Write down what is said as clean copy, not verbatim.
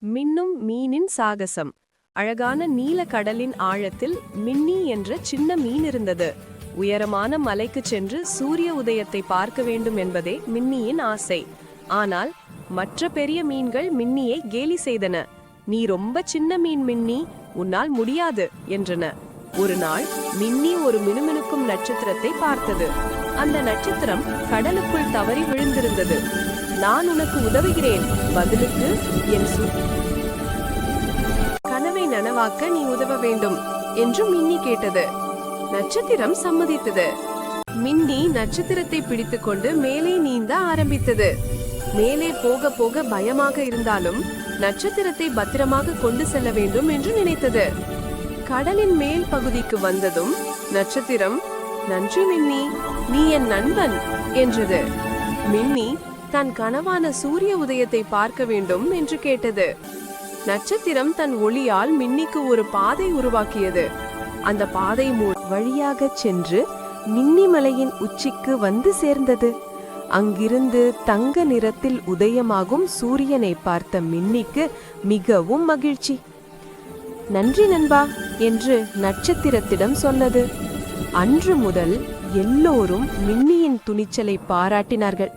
மின்னும் மீனின் சாகசம். அழகான நீல கடலின் ஆழத்தில் மின்னி என்ற சின்ன மீன் இருந்தது. உயரமான மலைக்குச் சென்று சூரிய உதயத்தை பார்க்க வேண்டும் என்பதே மின்னியின் ஆசை. ஆனால் மற்ற பெரிய மீன்கள் மின்னியை கேலி செய்தன. நீ ரொம்ப சின்ன மீன் மின்னி, உன்னால் முடியாது என்றன. ஒரு நாள் மின்னி ஒரு மினுமினுக்கும் நட்சத்திரத்தை பார்த்தது. அந்த நட்சத்திரம் கடலுக்குள் தவறி விழுந்திருந்தது. நான் உனக்கு உதவுகிறேன், பதிலுக்கு என் கனவை நனவாக்க நீ உதவ வேண்டும் என்று மின்னி கேட்டது. நட்சத்திரம் சம்மதித்தது. மின்னி நட்சத்திரத்தை பிடித்துக்கொண்டு மேலே நீந்த ஆரம்பித்தது. மேலே போக போக பயமாக இருந்தாலும் நட்சத்திரத்தை பத்திரமாக கொண்டு செல்ல வேண்டும் என்று நினைத்தது. கடலின் மேல் பகுதிக்கு வந்ததும் நட்சத்திரம், நன்றி மின்னி, நீ என் நண்பன் என்றது. மின்னி தன் கனவான சூரிய உதயத்தை பார்க்க வேண்டும் என்று கேட்டது. நட்சத்திரம் தன் ஒளியால் மின்னிக்கு ஒரு பாதை உருவாக்கியது. அந்த பாதை வழியாக சென்று மின்னி மலையின் உச்சிக்கு வந்து சேர்ந்தது. அங்கிருந்து தங்க நிறத்தில் உதயமாகும் சூரியனை பார்த்த மின்னிக்கு மிகவும் மகிழ்ச்சி. நன்றி நண்பா என்று நட்சத்திரத்திடம் சொன்னது. அன்று முதல் எல்லோரும் மின்னியின் துணிச்சலை பாராட்டினார்கள்.